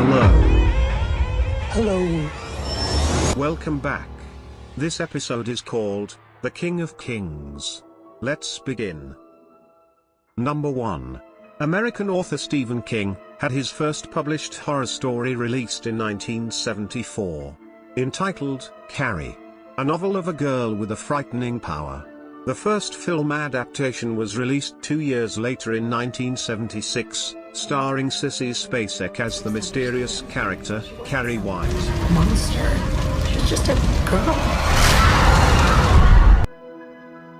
Hello. Hello. Welcome back. This episode is called The King of Kings. Let's begin. Number 1. American author Stephen King had his first published horror story released in 1974. Entitled Carrie, a novel of a girl with a frightening power. The first film adaptation was released 2 years later in 1976, starring Sissy Spacek as the mysterious character, Carrie White. Monster. She's just a girl.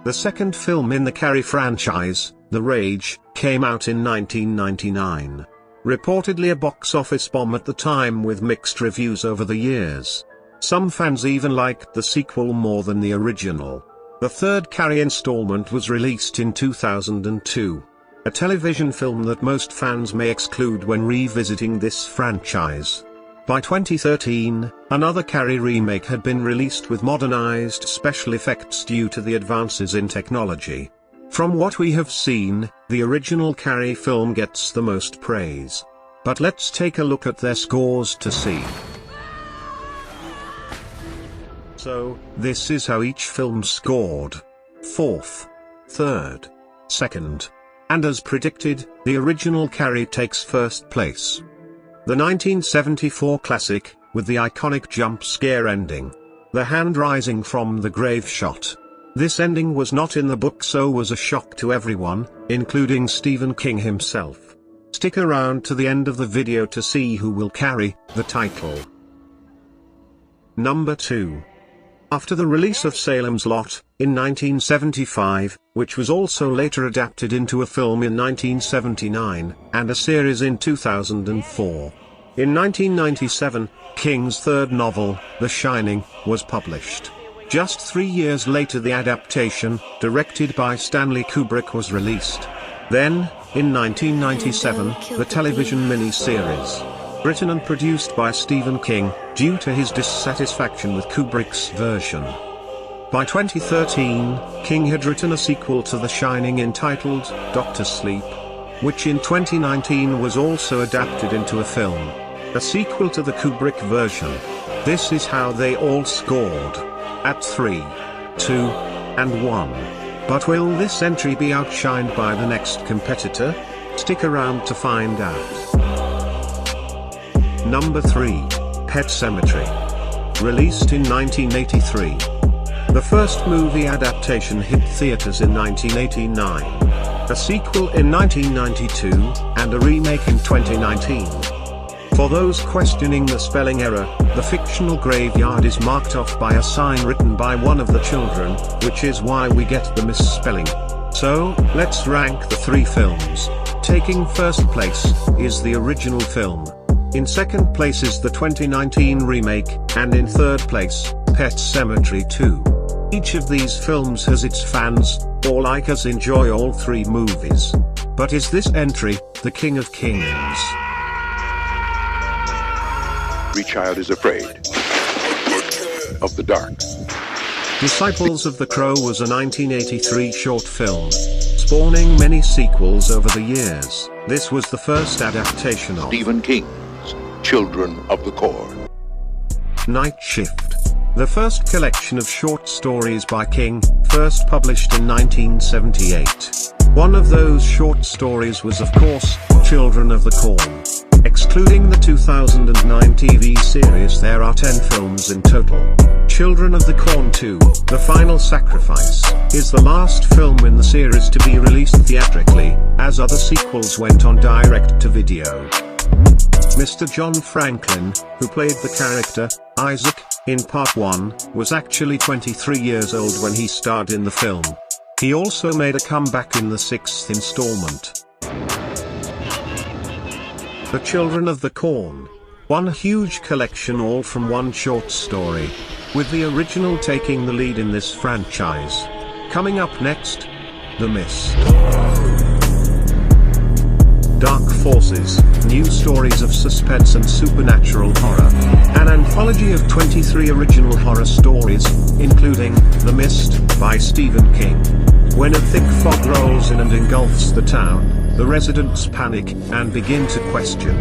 The second film in the Carrie franchise, The Rage, came out in 1999. Reportedly a box office bomb at the time with mixed reviews over the years. Some fans even liked the sequel more than the original. The third Carrie installment was released in 2002. A television film that most fans may exclude when revisiting this franchise. By 2013, another Carrie remake had been released with modernized special effects due to the advances in technology. From what we have seen, the original Carrie film gets the most praise. But let's take a look at their scores to see. So, this is how each film scored. 4th, 3rd, 2nd. And as predicted, the original Carrie takes first place. The 1974 classic, with the iconic jump scare ending. The hand rising from the grave shot. This ending was not in the book, so was a shock to everyone, including Stephen King himself. Stick around to the end of the video to see who will carry the title. Number 2. After the release of Salem's Lot, in 1975, which was also later adapted into a film in 1979, and a series in 2004. In 1997, King's third novel, The Shining, was published. Just 3 years later the adaptation, directed by Stanley Kubrick, was released. Then, in 1997, the television mini-series. Written and produced by Stephen King, due to his dissatisfaction with Kubrick's version. By 2013, King had written a sequel to The Shining entitled Dr. Sleep, which in 2019 was also adapted into a film. A sequel to the Kubrick version. This is how they all scored. At 3, 2, and 1. But will this entry be outshined by the next competitor? Stick around to find out. Number 3. Pet Sematary. Released in 1983. The first movie adaptation hit theaters in 1989. A sequel in 1992, and a remake in 2019. For those questioning the spelling error, the fictional graveyard is marked off by a sign written by one of the children, which is why we get the misspelling. So, let's rank the 3 films. Taking first place is the original film. In second place is the 2019 remake, and in third place, Pet Sematary 2. Each of these films has its fans, or like us enjoy all 3 movies. But is this entry, the King of Kings? Every child is afraid of the dark. Disciples of the Crow was a 1983 short film, spawning many sequels over the years. This was the first adaptation of Stephen King's Children of the Corn. Night Shift. The first collection of short stories by King, first published in 1978. One of those short stories was of course, Children of the Corn. Excluding the 2009 TV series, there are 10 films in total. Children of the Corn 2, The Final Sacrifice, is the last film in the series to be released theatrically, as other sequels went on direct-to-video. Mr. John Franklin, who played the character, Isaac, in Part 1, was actually 23 years old when he starred in the film. He also made a comeback in the 6th installment. The Children of the Corn. One huge collection all from one short story, with the original taking the lead in this franchise. Coming up next, The Mist. Dark Forces, new stories of suspense and supernatural horror. An anthology of 23 original horror stories, including The Mist, by Stephen King. When a thick fog rolls in and engulfs the town, the residents panic and begin to question.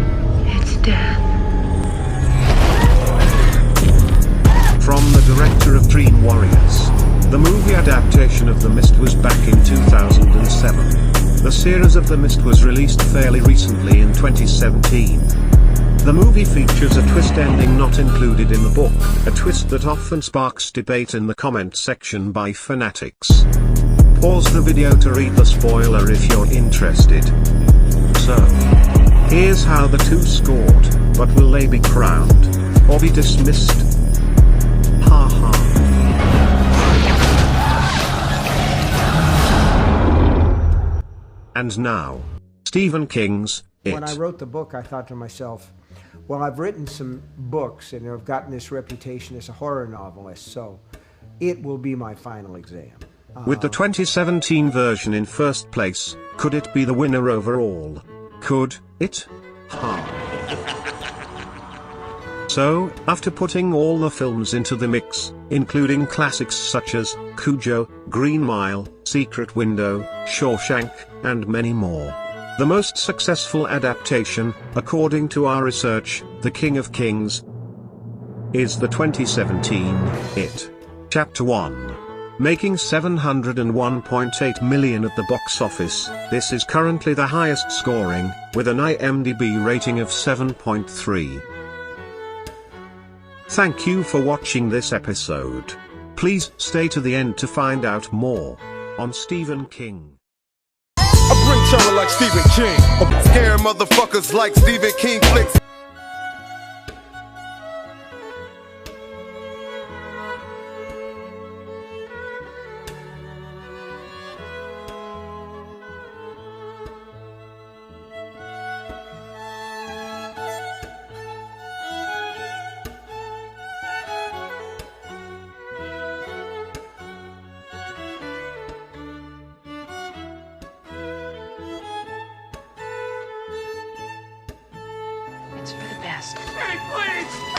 It's death. From the director of Dream Warriors. The movie adaptation of The Mist was back in 2007. The series of The Mist was released fairly recently in 2017. The movie features a twist ending not included in the book, a twist that often sparks debate in the comment section by fanatics. Pause the video to read the spoiler if you're interested. So, here's how the two scored, but will they be crowned, or be dismissed? Ha ha. And now, Stephen King's It. When I wrote the book, I thought to myself, well, I've written some books and I've gotten this reputation as a horror novelist, so it will be my final exam. With the 2017 version in first place, could it be the winner overall? Could it? Ha. So, after putting all the films into the mix, including classics such as Cujo, Green Mile, Secret Window, Shawshank, and many more, the most successful adaptation, according to our research, The King of Kings, is the 2017 It. Chapter 1. Making $701.8 million at the box office, this is currently the highest scoring, with an IMDb rating of 7.3. Thank you for watching this episode. Please stay to the end to find out more on Stephen King. I bring trouble like Stephen King. Scare motherfuckers like Stephen King flicks. It's for the best. Hey, please!